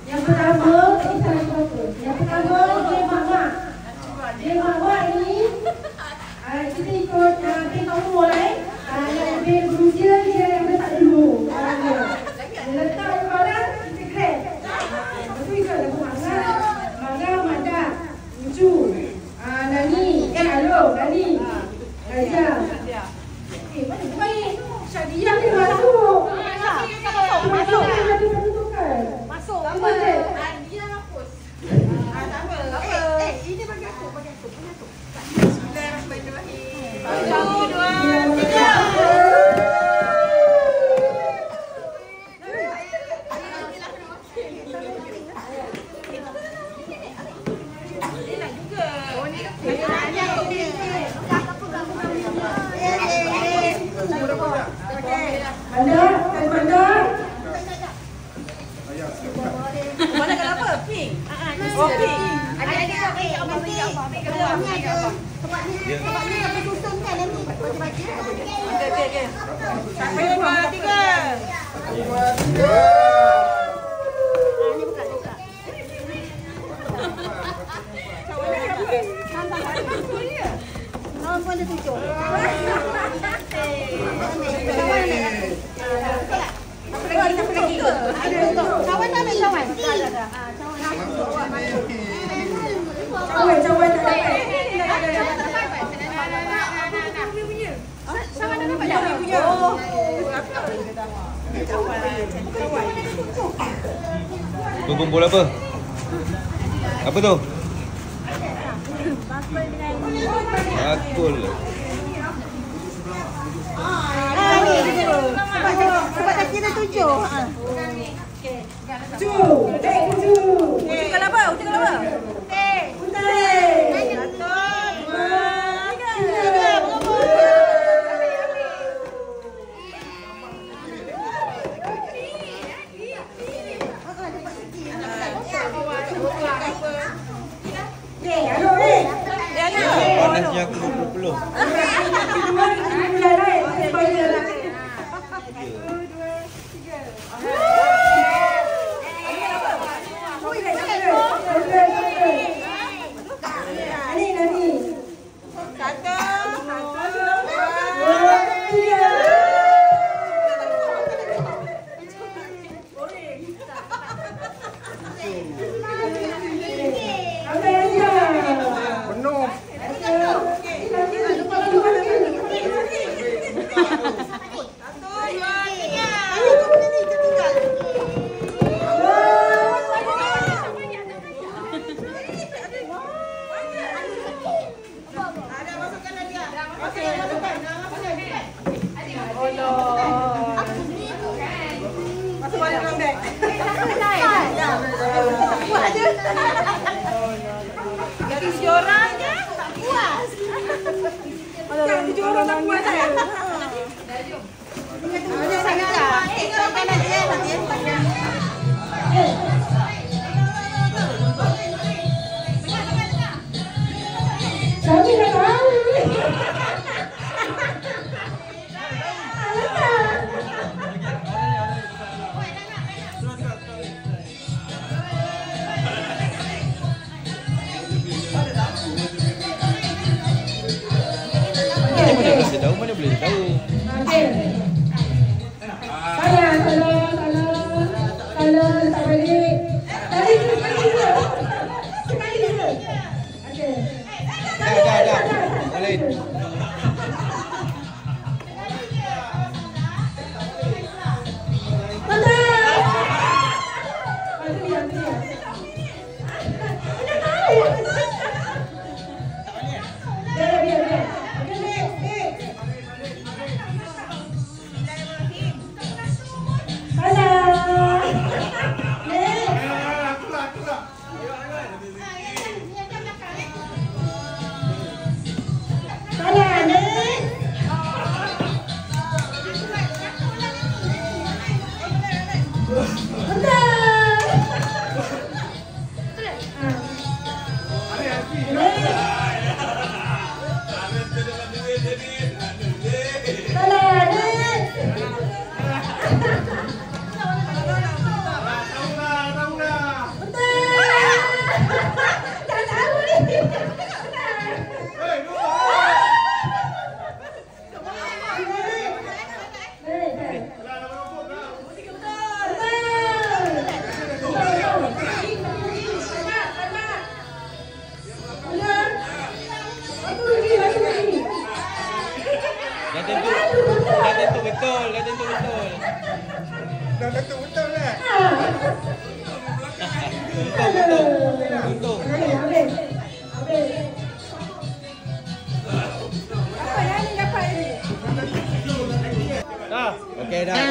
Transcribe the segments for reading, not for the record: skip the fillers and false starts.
Yang pertama, yang pertama dia mak-mak. Dia mak-mak ini kita ikut tengok umur yang lebih berusia dia yang letak dulu. Dia letak barang, kita grab. Lepas tu ikut lagu Mangga, Mada, Uju, Nani, Nani, Raja. Mana tu baik? Syadiah dia masuk. Masuk. Masuk. Apa dia? Dia hapus. Tak apa. Ini bagi aku. Bismillahirrahmanirrahim. 1, 2, 3. Mana kalau apa? Pink. Oh, pink. Ada pink. Apa? Sebab ni apa susun kan nanti baca-baca. Okey. 1, 2, 3. Ni buka. Kawan pun ada 7. Cawan tak ambil cawan? Cawan tak dapat. Cawan tak dapat dah punya. Tu kumpul apa? Apa tu? Bakul. Sebab dah kira 7. Uji kalau apa? Panasnya aku berpeluh. Dari 7 orang je tak puas. Kalau 7 orang tak puas saya. Dah jom. Ada sangat dah. Kan nanti Kami dah tahu. Mana boleh tahu? Sayang, kalau tak balik. Sekali dulu. Okey. Dah. Boleh. Dah tentu betul. Dah tentu betul lah. Untung. Apa yang ni dapat ni? Dah. Okey dah.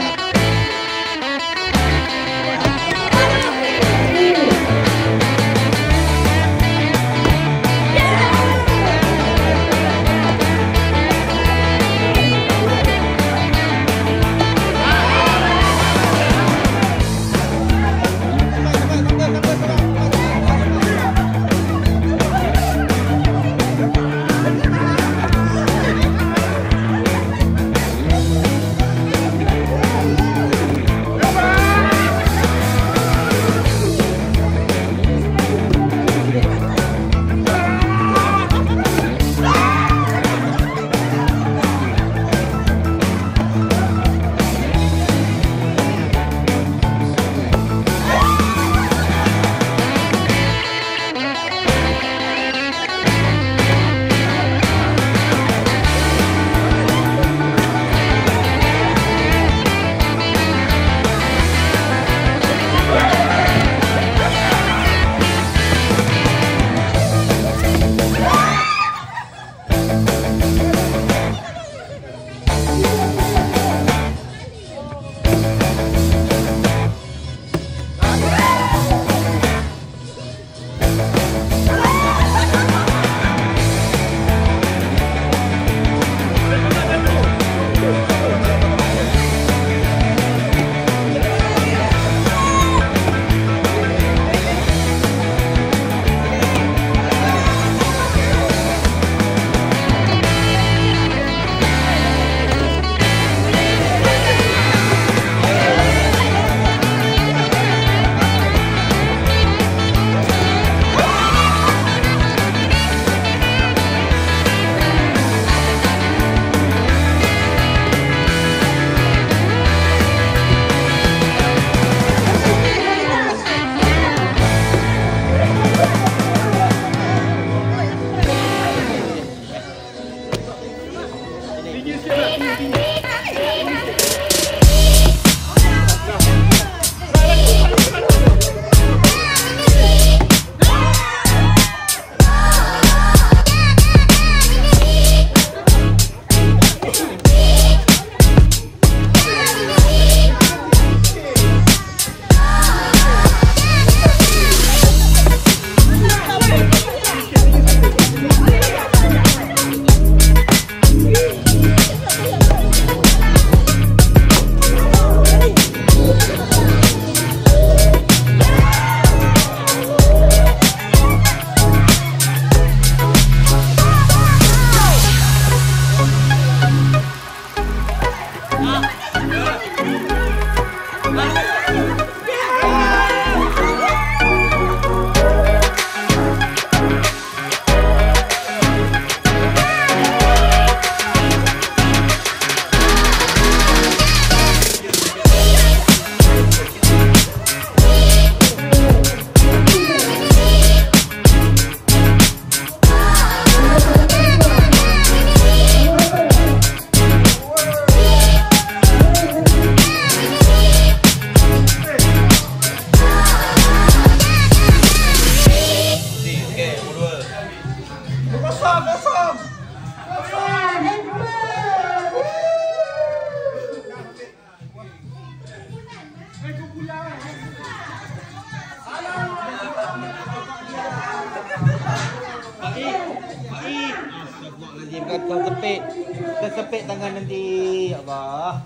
Tersepit tangan nanti. Ya Allah.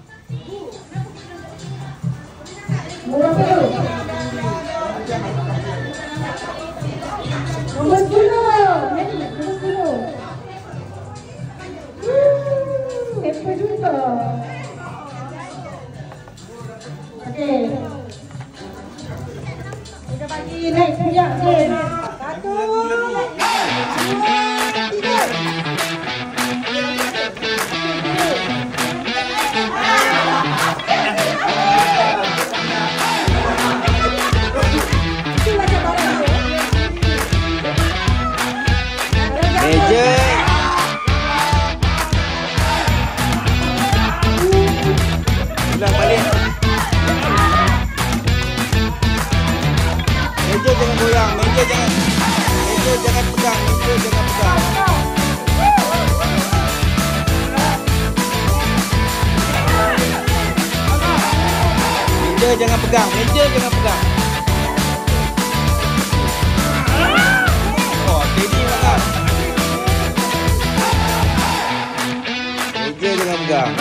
Nombor 10. Hebat juga. Okey. Kita bagi naik sekejap. Okey. 1, 2, 3. Meja. Meja jangan pegang. Meja jangan pegang. Oh, steady makan. Meja jangan pegang.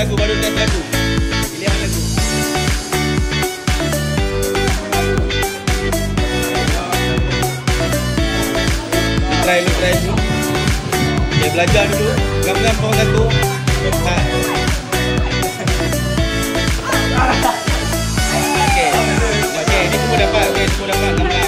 Baru tes lagu. Pilihan lagu. Try dulu. Okay, belajar dulu. Gam-gam bawah satu. Okay, ni semua dapat. Okay, semua dapat gam-gam.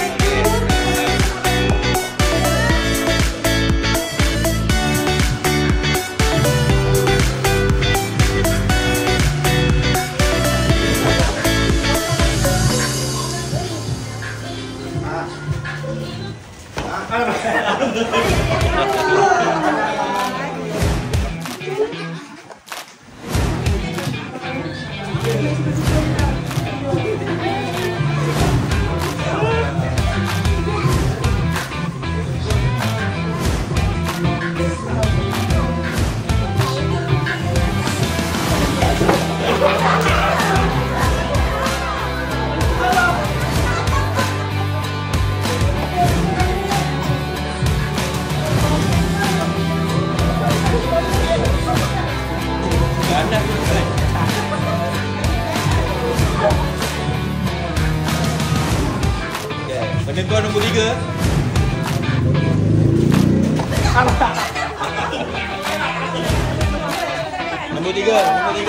Nombor 3. Nombor 3.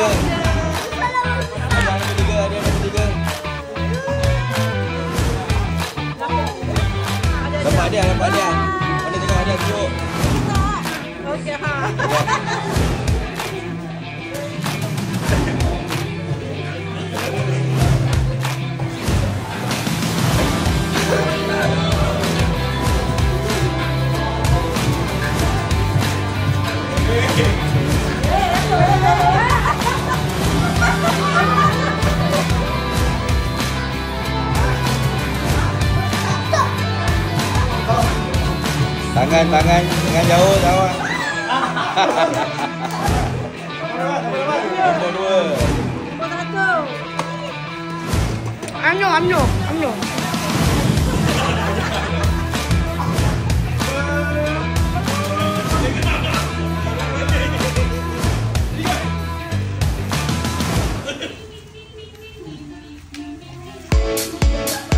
Ada nombor 3. Ada nombor 3. Nampak dia. Nampak dia. Mana tengok ada tunjuk. Okey, ha. Tangan jauh jauh. Nombor 2. Amno.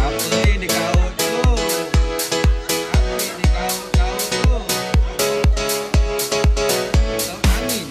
Apa ni dikaut tu? Apa ni dikaut tu? Tahu angin.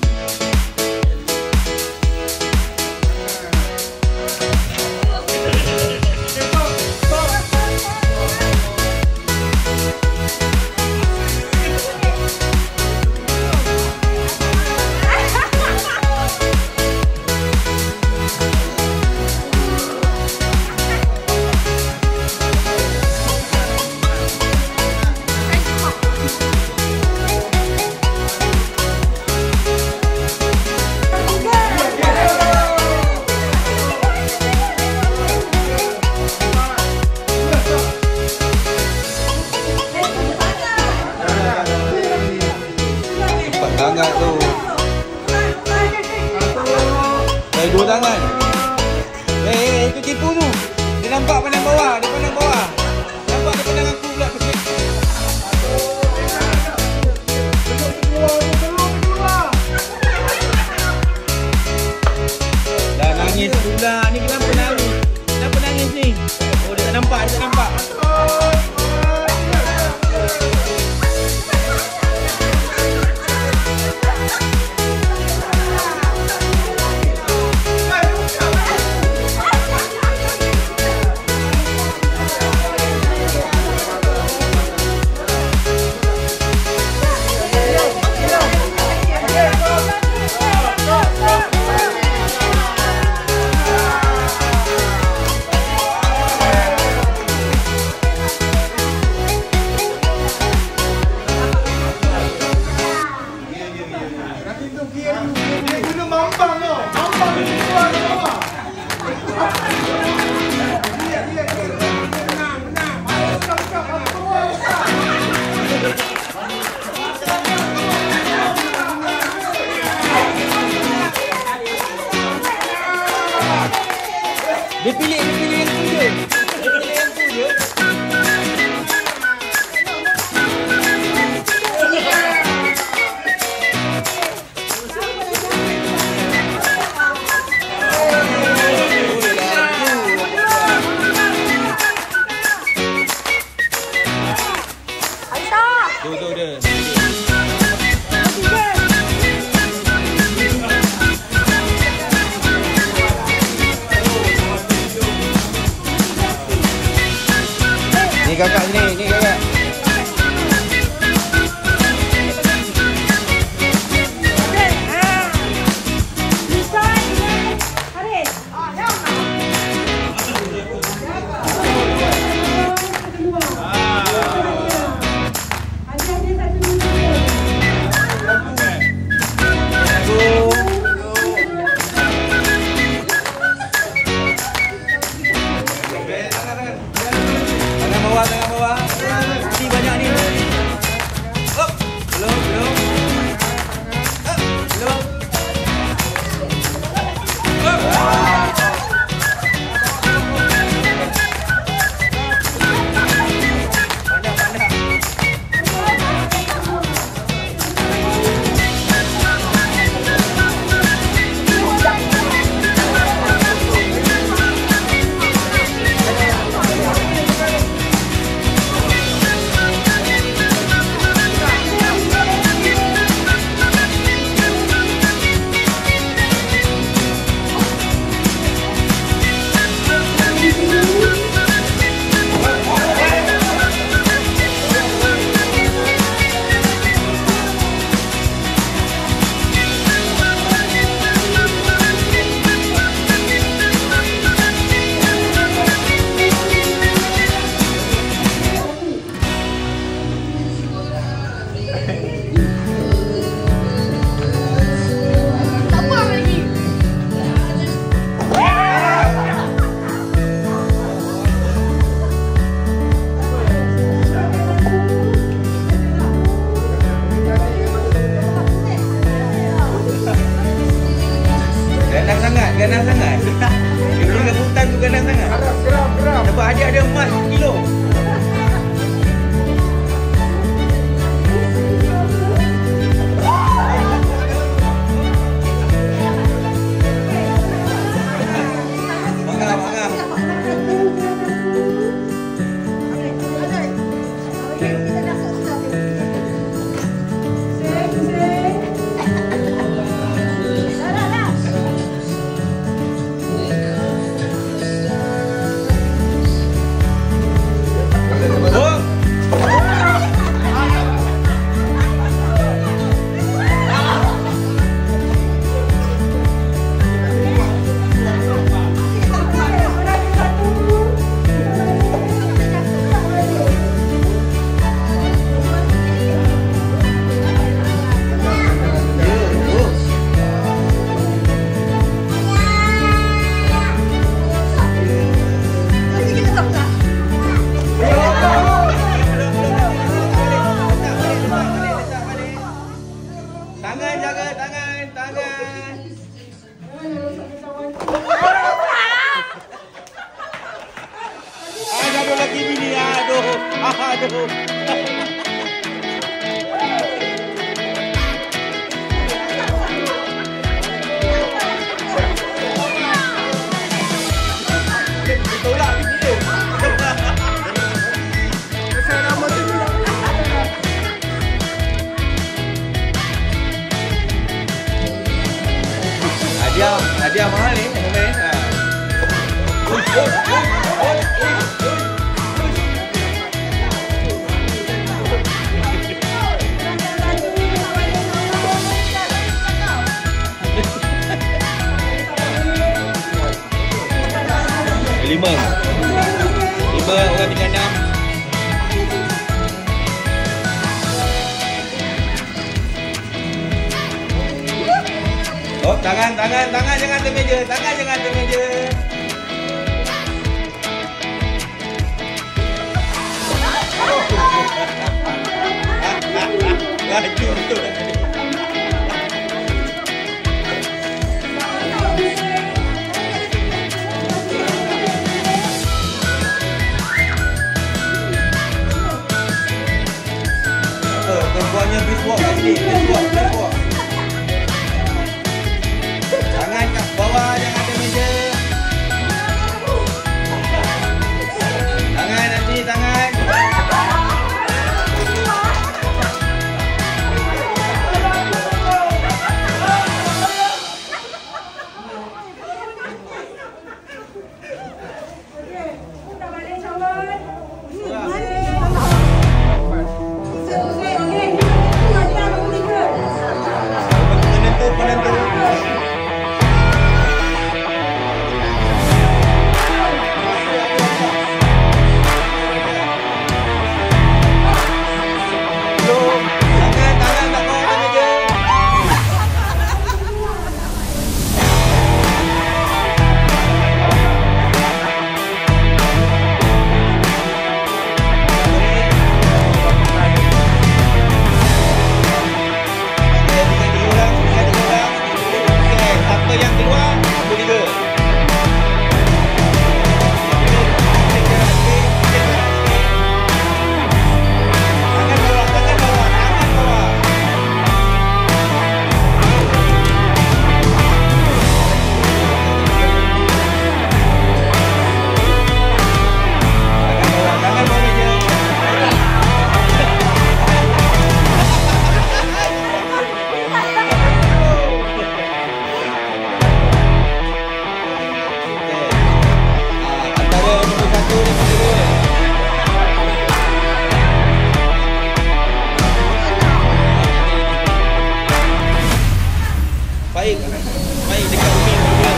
Tangan tu. Dari 2 tangan. Itu tipu tu. Dia nampak pandang bawah. Dia pandang bawah. Nampak dia pandang aku pula ke sini. Dah nangis pula. Ni kenapa nangis? Kenapa nangis ni? Oh, dia tak nampak. Dia tak nampak. Dia pilih yang tu je. Dia pilih yang tu je. Tu dia. Ni kakak sini, ni kakak. Tangan bawah. Tangan jaga, tangan. Aduh lagi bini, aduh. Tolak bini dia. Hadiah mahal ni, komen. Lima orang tinggal 6. Oh, tangan jangan atas meja. Tangan jangan atas meja. Laju betul. Perempuannya biswalk kat sini. Biswalk. Tangan kat bawah, jangan atas meja. Tangan nanti, tangan. Baik dekat umi juga.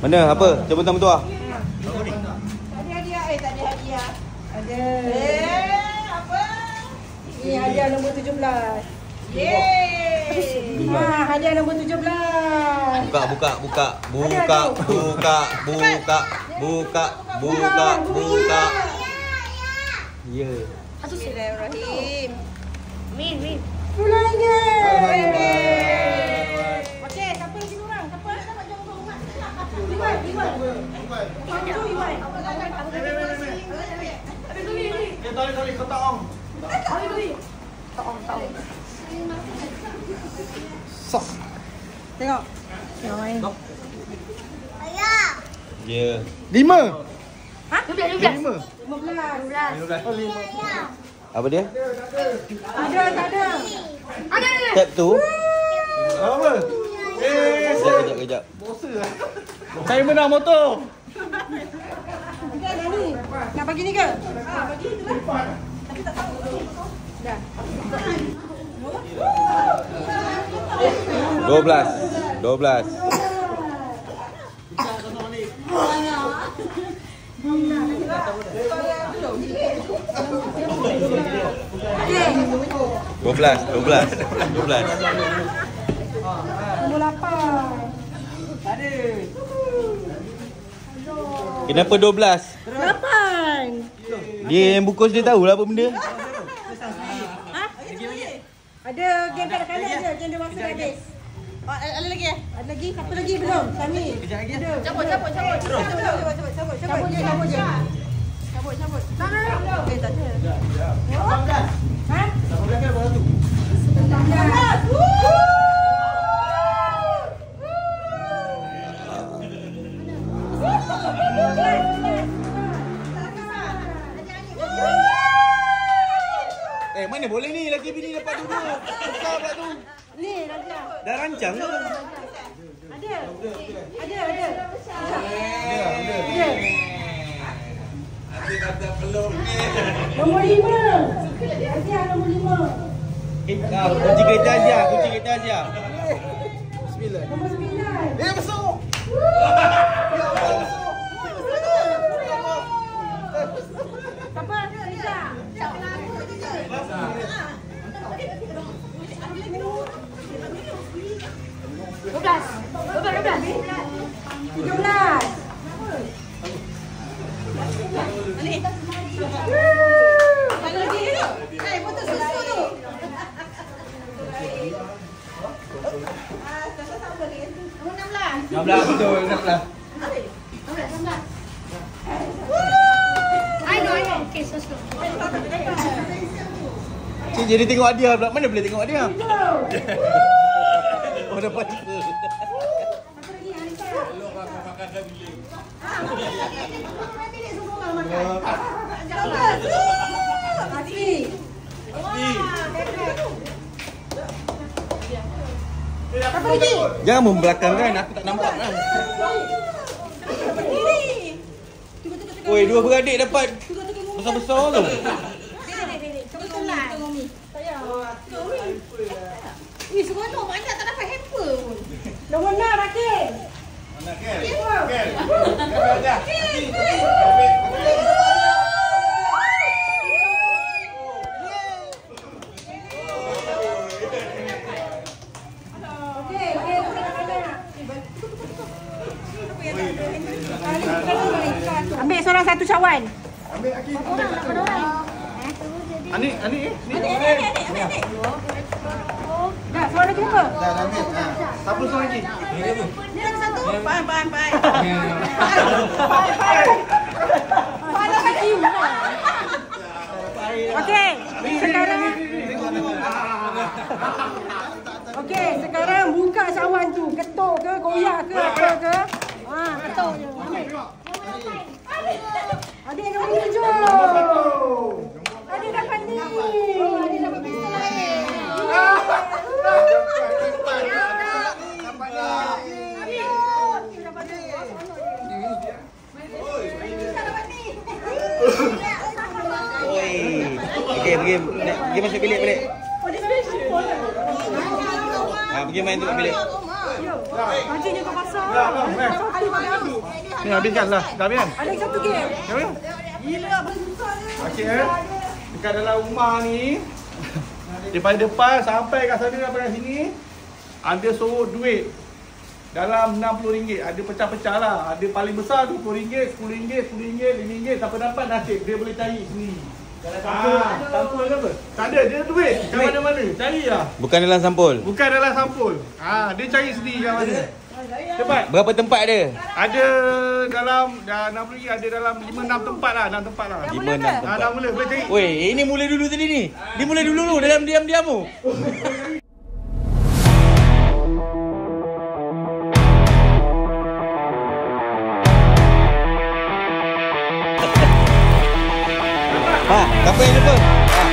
Mana? Apa? Jemputan mentua? Tadi hadiah. Tak ada hadiah. Ada. Apa? Ini hadiah nombor 17. Yeay. Hadiah nombor 17. Buka. Ya. Bismillahirrahim. Min. Pulang je. Okey, siapa yang sini orang? Siapa nak jom rumah? Iwan. Tali kotak ong. Sok. Tengok. Yang main. Ya. 5. Ha? 5. 15. Apa dia? Ada, tak ada. Step tu. Apa? Kejap. Saya menang motor. Okey, dah ni. Nak bagi ni ke? Bagi tu lah. Dah. 12. Dua belas. Nombor 8. Kenapa 12? 8. Dia yang bungkus dia tahulah apa benda. Ada game kanak-kanak je, game dia masa dah habis. Ada lagi eh? Ada lagi? Siapa lagi belum? Sami. Ada. Cabut. Cabut je. Tak ada. Tak ada. Ha? Sama belakang berapa tu? 19. Mana boleh ni laki bini dapat duduk. Besar pula tu. Ni rancang. Dah rancang ke? Ada. Nanti kata peluk ni. Nombor 5. Asia nombor 5. Kunci kereta Asia. Nombor 9. Masuk. Siapa? Risa. 17. Betul susu tu. 16 betul 16. I know. Okay, so. Cik jadi tengok hadiah pula. Mana boleh tengok hadiah? Oh dapat tiga. Jangan membelakangkan, aku tak nampak kan. Oi, dua beradik dapat besar-besar tu. Seronok banyak tak dapat hamper pun. Nombor 6 Rakil. Mana Kel? Ambil seorang satu cawan. Ambil Aki. Anik. Dah, seorang lagi apa? Dah ambil. Siapa seorang lagi? Ni lagi satu. Pai. Okey, sekarang. Okey, sekarang buka cawan tu. Ketuk ke, goyak ke, apa ke? Ketuk je. Adik nombor 7. Adik dapat ni. Adik dapat pistol lain. Okey, pergi masuk bilik balik. Pergi main tu kat bilik. Bajunya kau pasang. Ni habiskan lah. Dah habis kan? Ada satu game. Gila besar dia. Okey dekat dalam rumah ni daripada depan sampai kat sana sampai kat sini ada sorok duit dalam RM60. Ada pecah-pecah lah. Ada paling besar RM20, RM10, RM5 siapa dapat nasib dia boleh cari sendiri. Sampul ke apa? Tak ada, dia duit kat mana-mana. Cari lah. Bukan dalam sampul. Bukan dalam sampul. Dia cari sendiri kat mana. Cepat. Berapa tempat dia? Ada dalam RM60 ada dalam 5-6 tempat lah, 6 tempat lah. 5-6 tempat. Dah mula boleh cari. Woi, ini mula dulu tadi ni. Dia mula dulu dalam diam-diam tu. Ha, siapa yang lupa? Ha.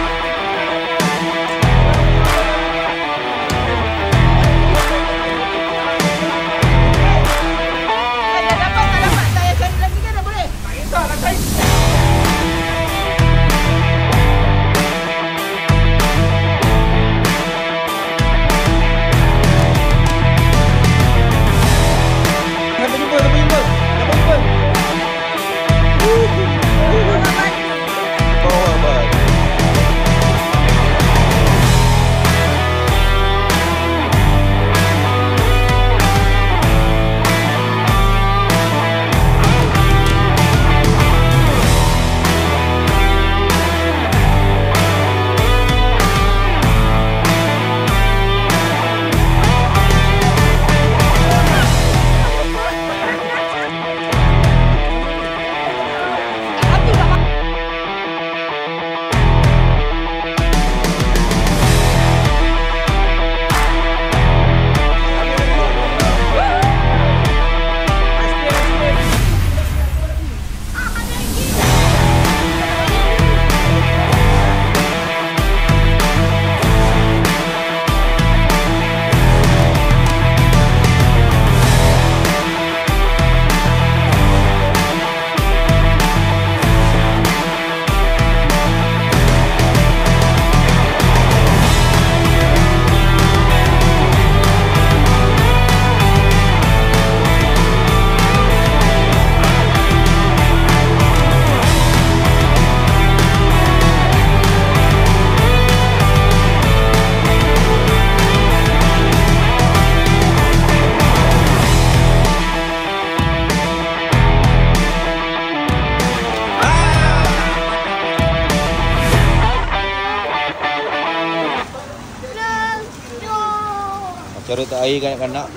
Cara tak air kanak-kanak.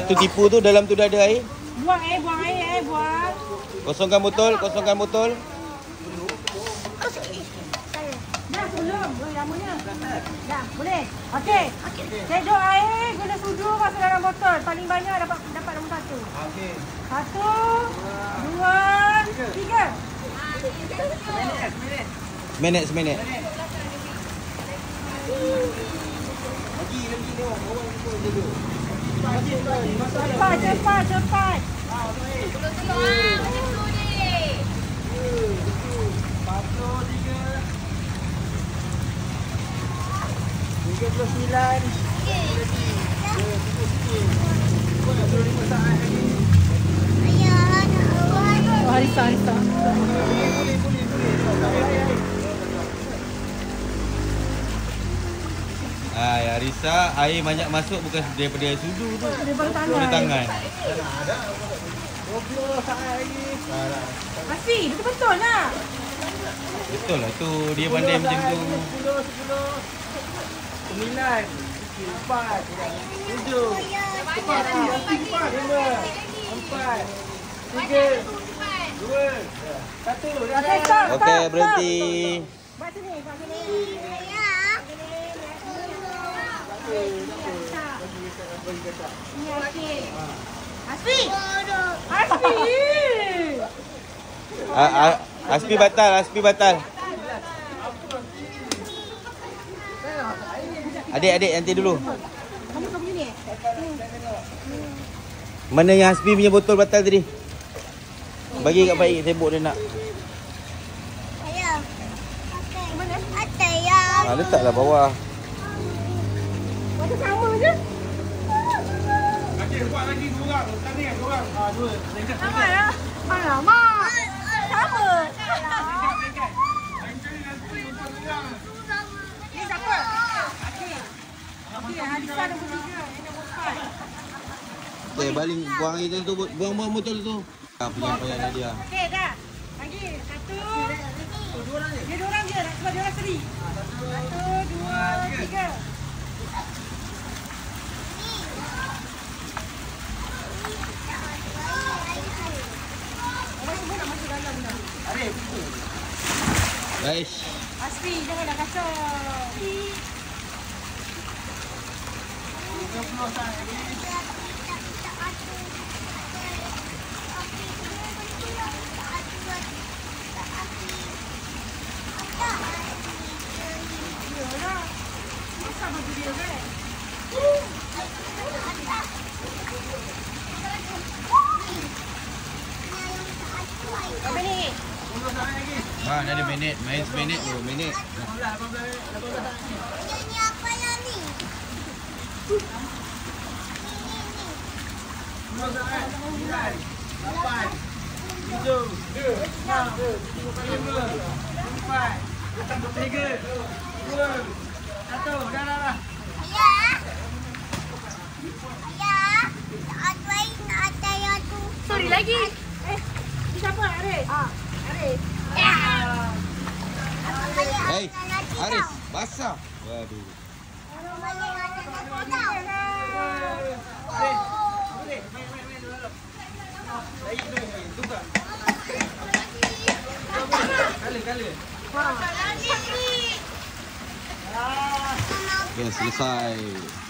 Itu tipu tu, dalam tu dah ada air. Buang air, buang. Kosongkan botol. Dah, belum. Lamanya. Dah, boleh. Okey. Sedok air, guna sudu masuk dalam botol. Paling banyak dapat nombor 1. Okey. 1, 2, 3. Seminit. Cepat. Harisa. Harisa, air banyak masuk bukan daripada sudu tu. Daripada tangan. Ada. 20 saat lagi. Asfi, betul lah. Betul lah tu, dia pandai macam tu. 10, 9, 4, 7, 4, 3, 2, 1. Okey, berhenti. Buat sini. Aspi batal. Adik nanti dulu. Mana yang Aspi punya botol batal tadi? Bagi kat baik sibuk dia nak. Letaklah bawah. Macam sama je. Okey, buat lagi 2 orang. Tadi kan 2 orang. 2. Sama lah. Alamak. Sama. Ni siapa? Okey, Hadisah nombor 3. Ini nombor 4. Okey, baling buang air tu, buang botol tu. Penyampaian Nadia. Okey, dah. Lagi 1. Dia 2 orang je. Sebab dia orang seri. 1, 2, 3. Guys. Asfi, jangan dah kacau. 30 saat lagi. Bang, ada minit. Main seminit tu. Minit. Ini apa lah ni? Ayah, ada yang tu. Sorry lagi. Siapa Aris? Aris. Hei, Haris. Basah. Waduh. Okay, selesai.